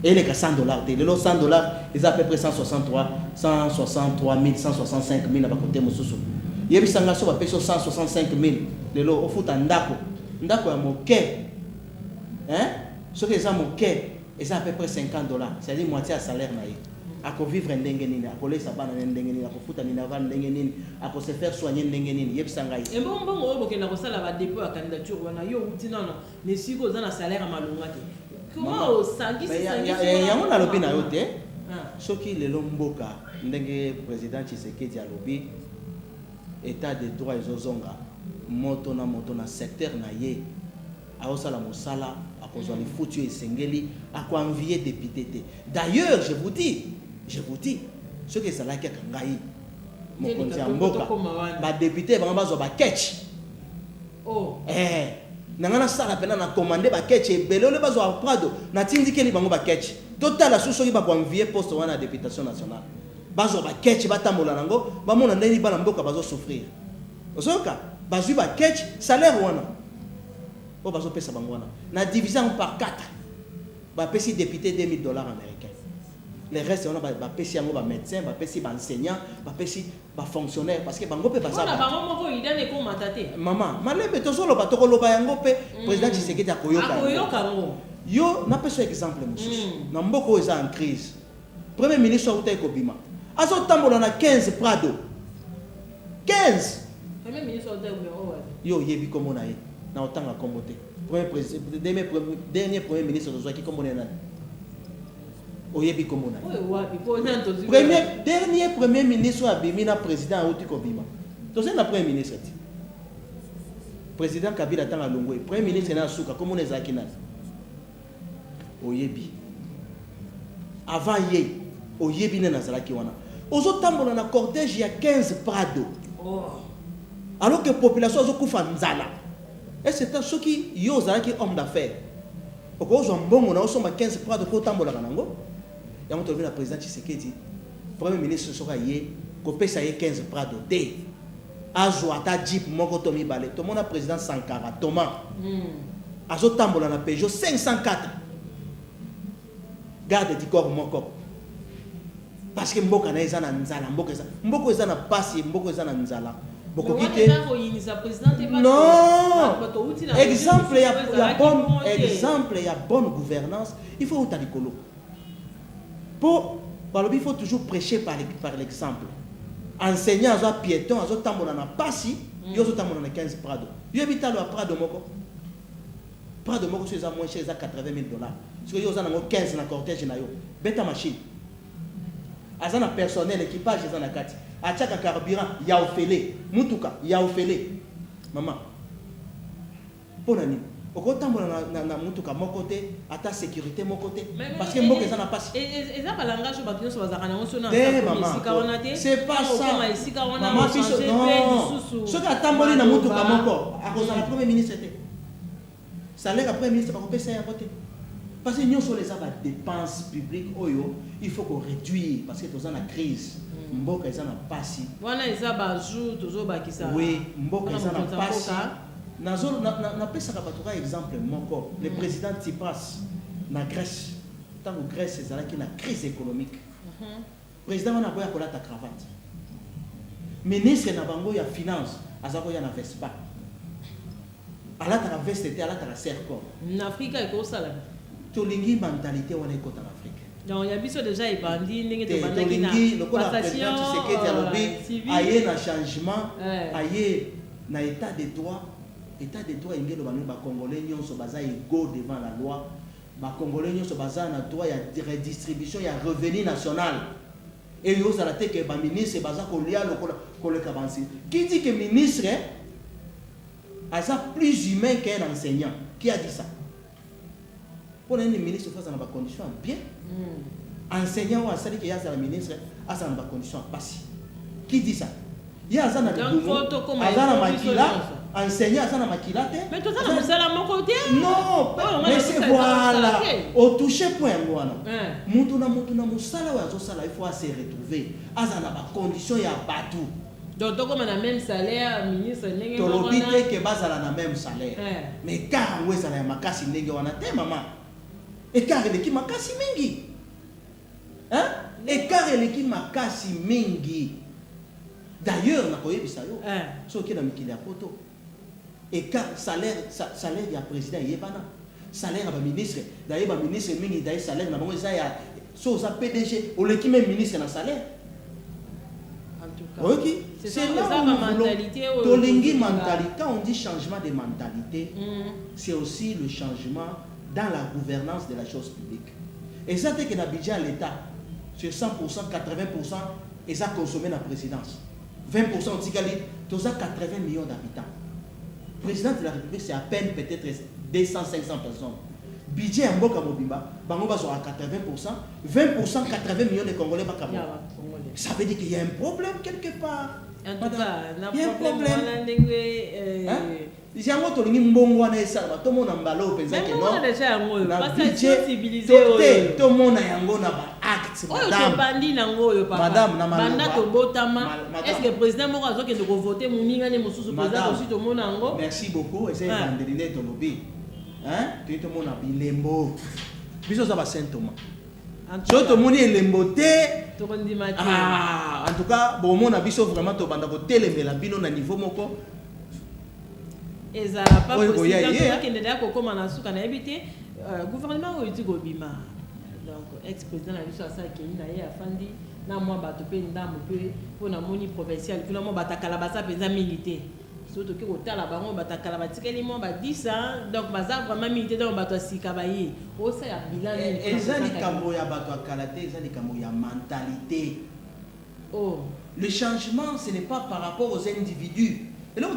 Et les $100 te. Le $100 ils à peu près 163 165 000 na côté Moussoussou. Yebi sanga so ba peso 165 000. Le lo ofuta ndako. Ndako ya moke. Hein? Ce que ça moke, et ça à peu près $50. C'est-à-dire moitié à salaire na ye. Ako vivre ndenge nini, ako lesa bana ndenge nini, ako futa minava ndenge nini, ako se faire soigner ndenge nini, yebi sanga ye. Et bon oyo bokenda kosala ba dépôt ya candidature wana yo uti nana ne siko za na salaire malonga te. Comment osangisi yango na lobi na yo te. Soki lelo mboka ndenge président Tshisekedi alobi état de droit ezozonga moto na secteur na ye aosala mosala akozwa lifutu esengeli akoenvier député te. D'ailleurs je vous dis ce que ça la kaka ngai mokonzi ya mboka ba député bango bazwa ba catch nanga na sala pena na commander ba catch ebele le bazwa prado na tindikeli bango ba catch total la soki ba koenvier poste wana députation nationale bazwa ba catch batambola nango bamona ndeni bana mboka bazo souffrir osoka bazwi ba catch salaire wana o bazo pesa bango wana na division par 4 ba pesi député $2,000 américains. Les restes on a ba pesi yango ba médecin ba pesi ba enseignant ba pesi ba fonctionnaire parce que bango pe basa ba bango moko idane ko matate maman malebe to solo ba to loba yango pe président Tshisekedi akoyoka ngo yo na pesa exemple mususu na mboko eza en crise premier ministre uta ekobima azo tambola na 15 prado 15 premier ministre uta ekobima yo yebi komo na ye na otanga kombo te dernier premier ministre de Zouaki kombo na oyebi komo na dernier premier ministre abimi na président auti kobima toze na premier ministre ti président Kabila tanga longo premier ministre na suka komo na ezaki na oyebi avant ye oyebi na nazalaki wana ozo tambola na cortège ya 15 prado alors que population ozo kufa nzala. Et c'est un ceux qui yo zalaki homme d'affaires. Oko zo mbongo na osomba 15 prado ko tambola kanango. Ya moto le président Tshisekedi premier ministre soka ye ko pesa ye 15 prado te. Azwa ta jeep moko to mi balé. To mona président Sankara Thomas. Azo tambola na Peugeot 504. Garde du corps moko. parce que mboka na eza na nzala, mboka eza na pasi, mboka eza na nzala. Non. Exemple, il y a bonne gouvernance. Il faut outa likolo. Il faut toujours prêcher par l'exemple. Enseignant à piéton, à tambola na pasi, yo tambola na 15 Prado. Yo habita le Prado moko. Prado moko c'est moins cher, c'est $80,000. Parce que yo za na 15 na cortège na yo. Beta machine. Azana personnel, équipage za na kati. Achaka carburant, ya ofele. Mutuka, ya ofele. Maman. Ponani. Oko tambola na mutuka mon côté, ata sécurité mon côté. Parce que mboka za na passe. Et ça langage au bateau sur bazaka na on na. C'est pas ça. Maman fiso non. Ce ka tamboli na mutuka moko, akoza la premier ministre était. Salaire après ministre ba ko pesa ya côté. Parce que nous, sur les dépenses publiques, il faut qu'on réduise parce que nous sommes en crise. Mboka est en passi. Oui, Mboka est en passi. N'a pas ça un exemple moko. Le président Tsipras na Grèce, tant que Grèce est une crise économique. Le président a pas ta cravate. Ministre na bango ya finance, azako ya na Vespa. Ala ta veste était ala ta cercle. En Afrique il faut ça là. Tolingi mentalité on est côté en Afrique. Donc il y a biso déjà ebandi ndenge to bandaki na passation aye na changement aye na état de droit ingelo banu ba congolais nyonso baza égaux devant la loi ba congolais nyonso baza na droit ya redistribution ya revenu national et yo za la te que ba ministre baza kolia le kabansi qui dit que ministre a plus humain qu'un enseignant. Qui a dit ça? Pour un ministre, il faut avoir des conditions bien. Enseignant ou enseignant qui a un ministre, il faut avoir des conditions passées. Qui dit ça? Il y a un maquila, enseignant a un maquila. Mais tout ça, c'est à mon côté. Non, mais c'est voilà. Au toucher point, moi. Moutuna musala ou azosala, il faut se retrouver. Il y a des conditions, il y a bateau. Donc, comme on a le même salaire, ministre, tu l'obité que bazala na même salaire. Mais car on est à la makasi nenge wana te maman. Et car il est qui makasi mingi. Hein? Et car il est qui makasi mingi. D'ailleurs, na koye bisayo. So ki na mikili apoto. Et car salaire ya président yebana. Salaire ya ministre, d'ailleurs ba ministre mingi d'ailleurs salaire na bango ça ya so za PDG, o le ki même ministre na salaire. Ok, c'est là où mentalité. Tolingi mentalité, quand on dit changement de mentalité, c'est aussi le changement dans la gouvernance de la chose publique. Et ça, c'est que dans le budget de l'État, sur 100%, 80%, et ça consommé dans la présidence. 20%, on dit qu'il y a 80 millions d'habitants. Le président de la République, c'est à peine peut-être 200, 500 personnes. Budget en Mboka Mobimba, bango ba sur à 80%, 20%, 80 millions de Congolais ba kabo. Ça veut dire qu'il y a un problème quelque part. En tout cas, il y a un problème. J'ai un mot tolingi mbongo na esala, to mona mbalo penza que non. Déjà ngo, parce que sensibiliser to mona yango na ba acte madame. Bandi nango yo papa. Madame na banda to botama. Est-ce que le président moko azoke de voter moninga ne mosusu président aussi to mona yango? Merci beaucoup, essaye d'endeline to lobby. Hein? Tu te mona bilembo. Biso za ba Saint Thomas. So to moni elembo te. Ah, en tout cas, bon mon abiso vraiment to banda ko telemela bino na niveau moko. Ezala pas possible quand on est d'accord comme on a souka na habité gouvernement o utiko bima. Donc ex-président la biso asa ki na ye afandi na moi bato pe ndambo pe pona moni provincial puis na moi batakala basa penza militaire. Surtout que au tala bango batakala batikeli mo ba 10 ans donc baza vraiment militaire donc bato sika ba ye. O sa ya bilan ni. Ezali kambo ya bato akalate, ezali kambo ya mentalité. Oh, le changement ce n'est pas par rapport aux individus. Et là,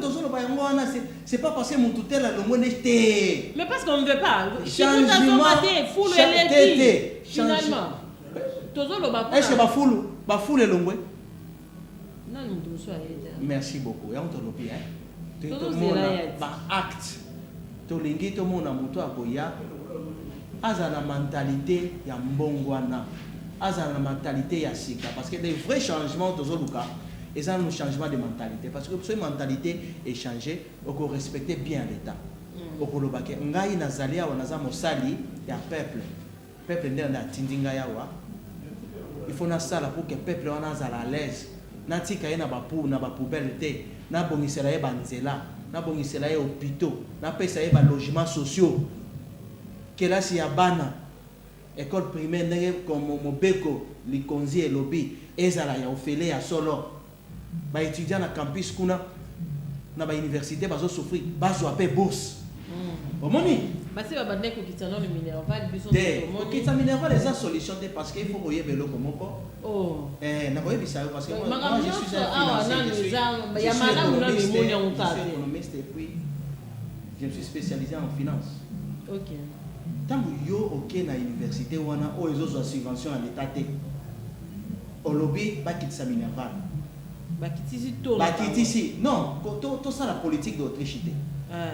c'est pas parce que mon tutelle a le moins été. Mais parce qu'on ne veut pas. Changement. Finalement. Est-ce que va fou le longwe? Non, nous merci beaucoup. Et on te le dit, hein. Tout le monde a acte. Tout le monde a mon amour à Goya. Aza la mentalité ya mbongwana. Aza la mentalité ya sika. Parce que des vrais changements dans le cas. Et ça, un changement de mentalité. Parce que cette mentalité est changée, il faut respecter bien l'État. Il faut que ngai nazalia ou nazamo sali ya peuple. Peuple n'est pas tindinga yawa. il faut na sala pour que peuple wana azala à l'aise na tika ye na poubelle te na bongisela ye banzela na bongisela ye hôpitaux na pesa ye ba logements sociaux kelasi ya bana école primaire ndenge comme Mobeko Likonzi et Lobby ezala ya ofele ya solo ba étudiant na campus kuna na ba université bazo souffrir bazo appel bourse omoni basi ba bande ko kitano le minerval biso to kitano minerval les solutions parce que il faut royer belo komoko na koye bisa parce que moi je suis un économiste et puis je me suis spécialisé en finance. OK. Tant yo OK na université wana o ezo zo subvention à l'état té au lobby ba kitisa minerval ba kitisi to ba kitisi non to ça la politique d'Autriche té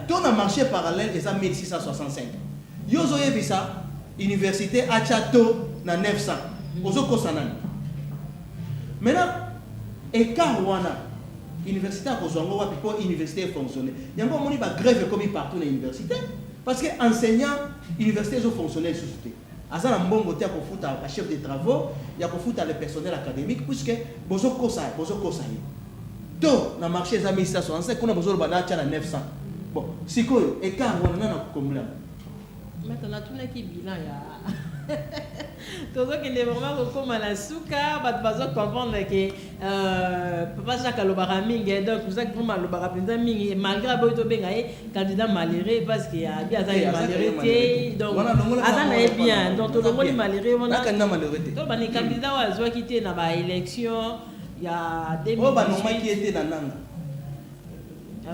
ton a marché parallèle et ça 1665 yo zo yebisa université achato na 900 ozo kosanani maintenant écart wana université a kozongo wapi po université fonctionner yango moni ba grève comme partout na université parce que enseignant université zo fonctionner sous-té azana mbongo te ko futa a chef de travaux ya ko futa le personnel académique puisque bozo kosa ye to na marché za 1665 kuna bozo ba na cha na 900 bon sikoyo écart wana na kokomla maintenant tout qui bilan ya tozo que les vraiment comme la souka ba bazo comprendre que papa Jacques alobara mingi donc Jacques vraiment alobara penza mingi malgré boito benga candidat malheureux parce que ya bien ça malheureux donc azana est bien donc to longoli malheureux wana candidat malheureux to ba ni candidat wa zo qui na ba élection ya 2018 oh ba noma qui était na nanga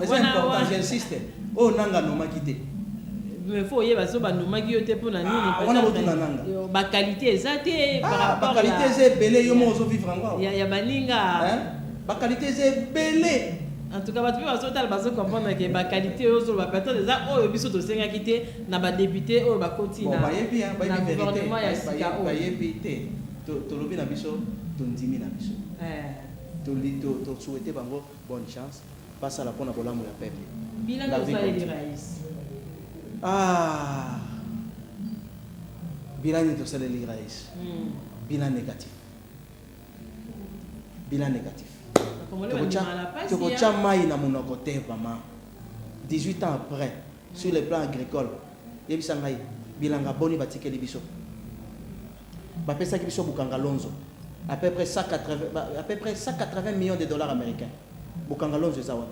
c'est important j'insiste oh nanga noma qui était mais faut y avoir ça bandomaki yote pour na nini parce ba qualité exacte par rapport ba qualité c'est belé yo mo zo vivre encore ya baninga ba qualité c'est belé en tout cas ba tu vas sauter ba zo comprendre que ba qualité yo zo ba personne déjà oh biso to senga kité na ba député oh ba continue ba yebi ba yebi gouvernement ya sika ba yebi te to lobi na biso to ndimi na biso to souhaiter bango bonne chance passe à la pona bolamu ya peuple bilan de ça les raïs bilan de ça les raïs bilan négatif tu kocha mai na monoko te vraiment 18 ans après sur le plan agricole yebisa ngai bilanga boni batikeli biso bapesa ki biso bukanga lonzo à peu près 180 millions de dollars américains bukanga lonzo zawa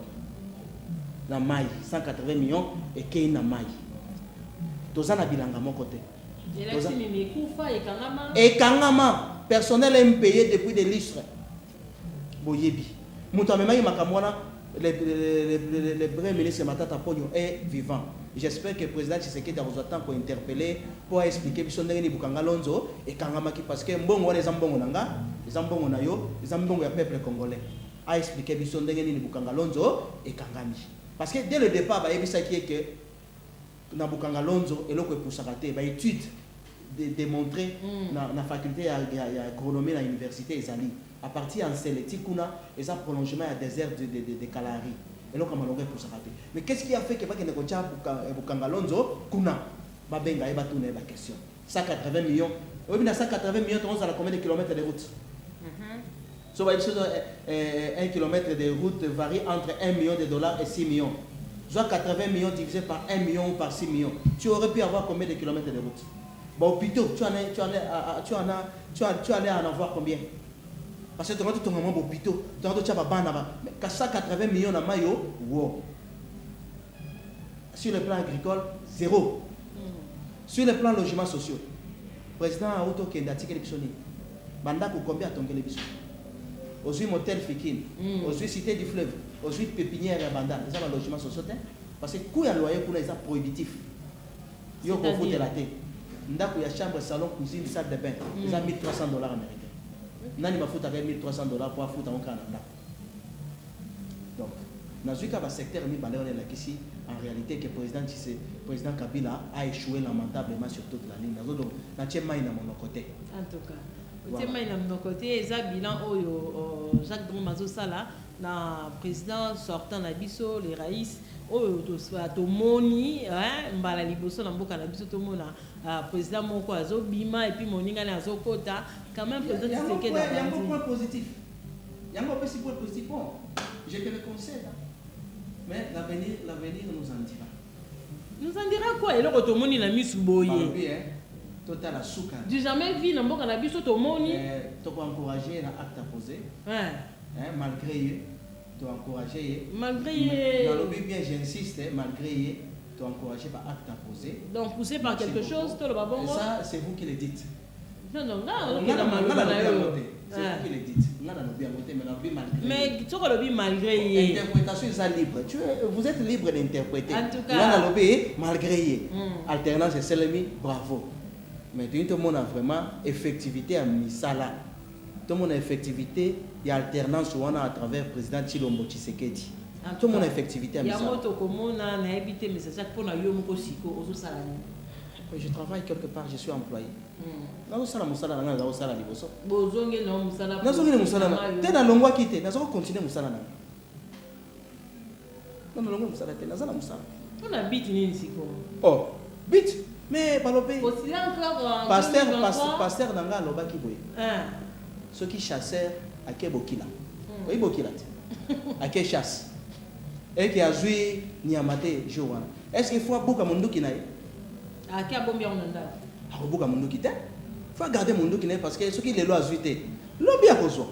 na mai 180 millions et kei na mai tozana bilanga moko te ekangama personnel est payé depuis des lustres boyebi muto amemaki makambo wana le premier ministre Matata Ponyo est vivant. J'espère que le président Tshisekedi a besoin pour interpeller pour expliquer biso ndenge ni bukanga lonzo et kangamaki parce que mbongo wana ezambongo nanga ezambongo na yo ezambongo ya peuple congolais a expliqué biso ndenge ni bukanga lonzo et kangami parce que dès le départ ba yebisa ki que na bukanga lonzo eloko epusaka te ba étude de démontrer na faculté ya agronomie na université ezali à partir en Seleti kuna et ça prolongement à désert de Kalahari eloko malongé epusaka te mais qu'est-ce qui a fait que ba kende ko cha bukanga lonzo kuna ba benga e ba tourner la question 180 millions oui mais 180 millions on a combien de kilomètres de route so ba 1 kilomètre de route varie entre 1 million de dollars et 6 millions. Soit 80 millions divisé par 1 million ou par 6 millions. Tu aurais pu avoir combien de kilomètres de route? Bon, plutôt, tu allais en avoir combien? Parce que tu as ton moment plutôt, tu as un ban mais 180 millions de maillots, wow. Sur le plan agricole, zéro. Sur le plan logement social, le président a auto qui est télévisionné. Banda combien a ton télévision? Aujourd'hui, motel Fikine, aujourd'hui, cité du fleuve, aujourd'hui, pépinière et banda, c'est ça le logement social. Parce que coût à loyer pour les gens prohibitif. Il y a beaucoup de la tête. Il y a chambre, salon, cuisine, salle de bain, c'est $1,300 américains. Nani ma fout avec $1,300 pour foutre en Canada. Donc, dans ce secteur, en réalité, que le président Kabila a échoué lamentablement sur toute la ligne. Donc, en tout cas. Côté bilan Jacques Mazo Sala, le président sortant na biso les raïs oyo tomoni mbala liboso na mboka na biso tomona président moko azobima et puis moninga na azokota quand même président Tshisekedi il y a un point positif. Il y a un point positif. Bon, je te le concède. Mais l'avenir nous en dira. Nous en dira quoi? Et là tomoni na misu boye. Total à souka. Du jamais vu na mboka na biso tomoni. Tu peux encourager un acte à poser. Malgré tu encourager. Malgré. Dans le but bien, j'insiste, malgré tu encourager par acte à poser. Donc poussé par quelque chose, tout le babongo. Et ça, c'est vous qui le dites. Non, non, c'est vous qui le dites. Mais tu as le malgré. L'interprétation est libre. Vous êtes libre d'interpréter. En tout cas. Malgré. Alternance et Selemi, bravo. Mais tout le monde a vraiment effectivité à Misala. Tout le monde a effectivité et alternance à travers le président Tshilombo Tshisekedi. Tout le monde a effectivité à Misala. Je travaille quelque part, je suis employé. Je suis oh, bit. Mais Balopé, pasteur Nanga Loba Kiboy. Ceux qui chassèrent à Kebokila. Oui, Bokila. À quelle chasse? Et qui a joué Niamate Jowana. Est-ce qu'il faut beaucoup à Mondo Kinaï? À qui a bombé en Nanda? À beaucoup à Mondo Kinaï. Il faut garder Mondo Kinaï parce que ceux qui les lois joué. Lobby à Kozo.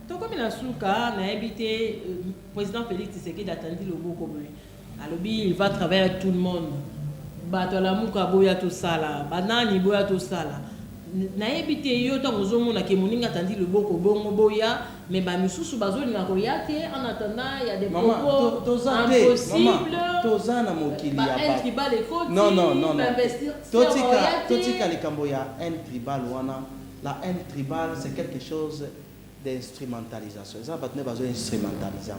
Donc, comme il a souka, on a évité le président Félix Tshisekedi d'attendre le beau comme lui. À lobby, il va travailler avec tout le monde. Batola muka boya to sala banani boya to sala na ebité yo ta mozomo na ke moninga tandi le boko bongo boya mais ba misusu bazoli na koyate en attendant il y a des propos impossibles tozana mokili ya ba tribal écoute non investir totika likambo ya un tribal wana la un tribal c'est quelque chose d'instrumentalisation ça batne bazo instrumentaliser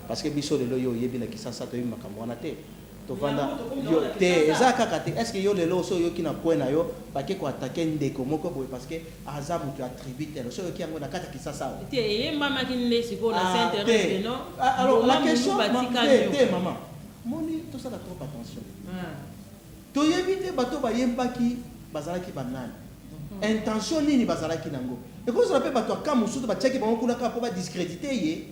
parce que biso lelo yo yebi na kisasa to yima makambo wana te tovanda yo te ezaka kate est-ce que yo lelo so yo kina point na yo bake ko attaquer ndeko moko boy parce que azabu tu attribute le so yo ki yango na kata kisasa te e mama kinne siko na s'intéresse non alors la question te maman moni tout ça la trop attention to yebite bato ba yembaki bazalaki banani intention nini bazalaki nango et quand ça rappelle bato ka musuto ba check bango kuna ka po ba discréditer ye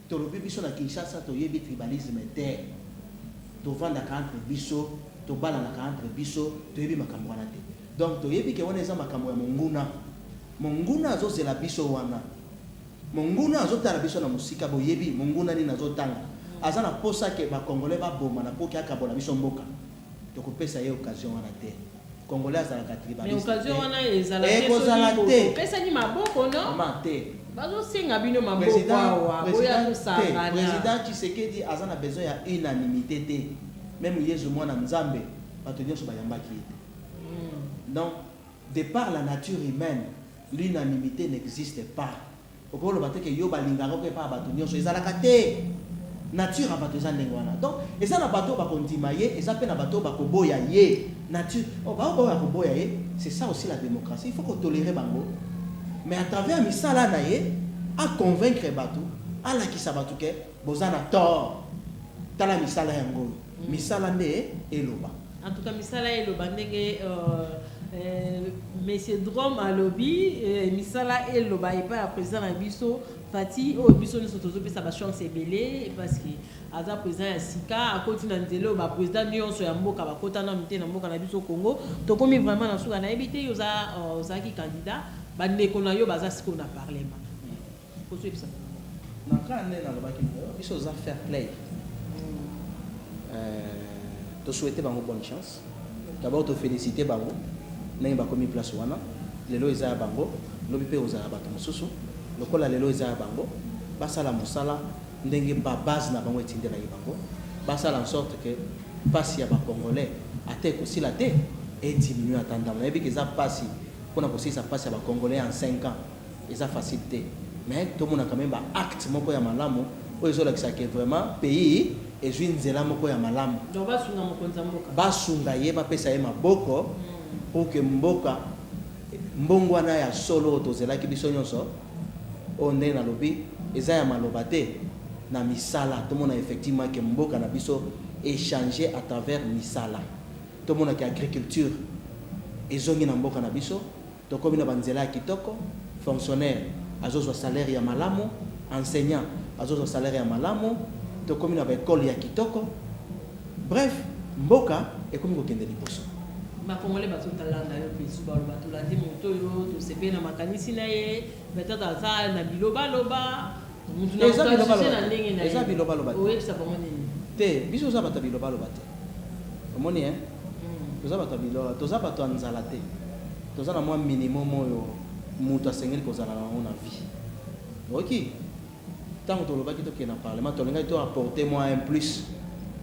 to lobi biso na Kinshasa to yebi tribalisme te to vanda entre biso to bala na entre biso to yebi makambo wana te donc to yebi ke wana eza makambo ya monguna azozela biso wana monguna azotala biso na musika bo yebi monguna ni nazotanga azana posa ke ba congolais ba boma na poki akabola biso mboka to kopesa ye occasion wana te congolais azala ka tribaliste mais occasion wana ezala te pesa ni maboko no mate bazo singa bino maboko wa boya kusangana président Tshisekedi azana besoin ya unanimité te même Yesu mwana nzambe bato nyonso bayambaki te donc de par la nature humaine l'unanimité n'existe pas okolo bateke yo balingaka ko pa bato nyonso ezalaka te nature a bato ezandenge wana donc ezana bato bakondima ye ezape na bato bakoboya ye nature ba koboya ye c'est ça aussi la démocratie il faut qu'on tolère bango mais à travers misala na ye à convaincre bato à la kisa bato ke bozana tort tala misala yango misala nde eloba en tout cas misala eloba ndenge monsieur Drom à lobby misala eloba et pas président na biso Fati o biso nous sotozo pe sa ba chance ebele parce que aza président ya sika a continue nzelo ba président nyonso ya mboka ba kota na mite na mboka na biso Congo to komi vraiment na suka na ebité yo za ki candidat ba ndeko na yo baza siko na parlement ko suivre ça na kana na lobaki biso za fair play to souhaiter bango bonne chance d'abord to féliciter bango na ba komi place wana lelo eza bango lobi pe oza bato mosusu lokola lelo eza bango basala musala ndenge ba base na bango etindela bango basala en sorte que passe ya ba congolais ate ko sila te et diminuer attendant na ebiki za passe pona ko sisa passe ya ba congolais en 5 ans eza facilité mais tout monde a quand même ba acte moko ya malamu o ezola que ça que vraiment pays et nzela moko ya malamu donc basunga mokonza mboka basunga ye ba pesa ye maboko pour que mboka mbongwana ya solo tozelaki biso nyonso onde na lobi eza ya maloba te na misala tout le monde a effectivement que mboka na biso échanger à travers misala tout le monde a que agriculture ezongi na mboka na biso to komi na banzela ya kitoko fonctionnaire azozwa salaire ya malamu enseignant azozwa salaire ya malamu to komi na ba école ya kitoko bref mboka ekomi kokende liboso bakongole bazotala yo mpe suba loba tolandi moto oyo tosepe na makanisi na ye peut-être aza na bilobaloba mutu na moto na ndenge na ye eza bilobaloba oyebisa bango nini te biso oza bato ya bilobaloba te omoni toza bato ya biloba toza bato ya nzala te toza na mwa minimum oyo moto asengeli kozala nango na vie oki ntango tolobaki tokende na parlement tolingaki to apporter moi un plus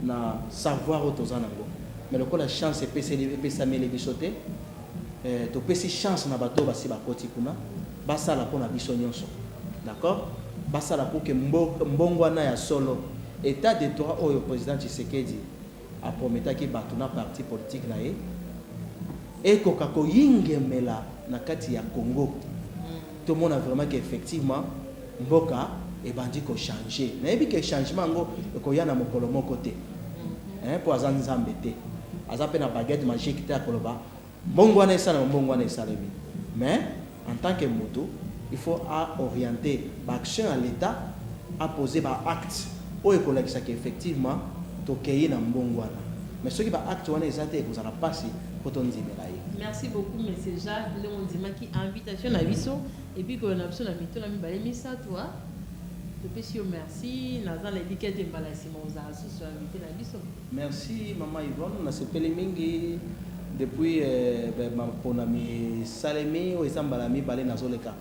na savoir oyo toza nango mais lokola chance epesameli biso te topesi chance na bato basi bakoti kuna basala mpona biso nyonso d'accord basala pour que mbongo wana ya solo état de droit oyo président Tshisekedi aprometaki bato na parti politique na ye ekoka koyingemela na kati ya Congo tout le monde a vraiment que effectivement mboka ebandi ko changer nayebi que changement ngo ekoya na mokolo moko te pour aza nzambe te aza pe na baguette magique te akoloba mbongo wana esala mbongo wana esalemi mais en tant que moto il faut orienter l'action à l'état à poser ba acte oyo ekolakisa que effectivement tokei na mbongo wana mais soki ba acte wana eza te ekozala pasi po tondimela ye. Merci beaucoup monsieur Jacques le ondimaki invitation na biso et puis qu'on a biso na mito na mibale misato topesi yo merci naza na éduquette mbalasima ozala susu invité na biso. Merci maman Yvonne nasepeli mingi depuis mpona misalemi oyo eza mbala mibale nazoleka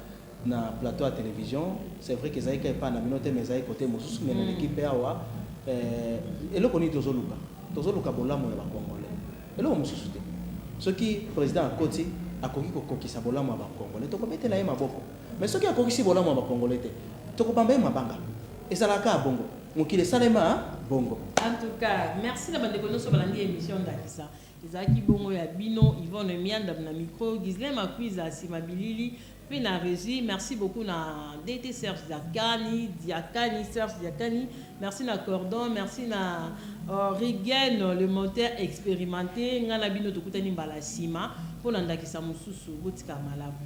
na plateau à télévision c'est vrai que ezali ka epai na bino te mais ezali kote mosusu mais na l'équipe awa eloko nini tozoluka bolamu ya bakongolais eloko mosusu te soki président akoti akoki kokokisa bolamu ya bakongolais tokobetela ye maboko mais soki akokisi bolamu ya bakongolais te tokobamba ye mabanga ezalaka bongo mokili esalema bongo. En tout cas merci na bandeko nyonso balandi émission ndakisa ezalaki bongo ya bino Yvonne Mianda na micro Ghislaine Makwiza nsima bilili mpe na régie. Merci beaucoup na DT Serge Diakani, merci na Cordon, merci na Rigen le monteur expérimenté nga na bino tokutani mbala nsima mpo na ndakisa mosusu botika malamu.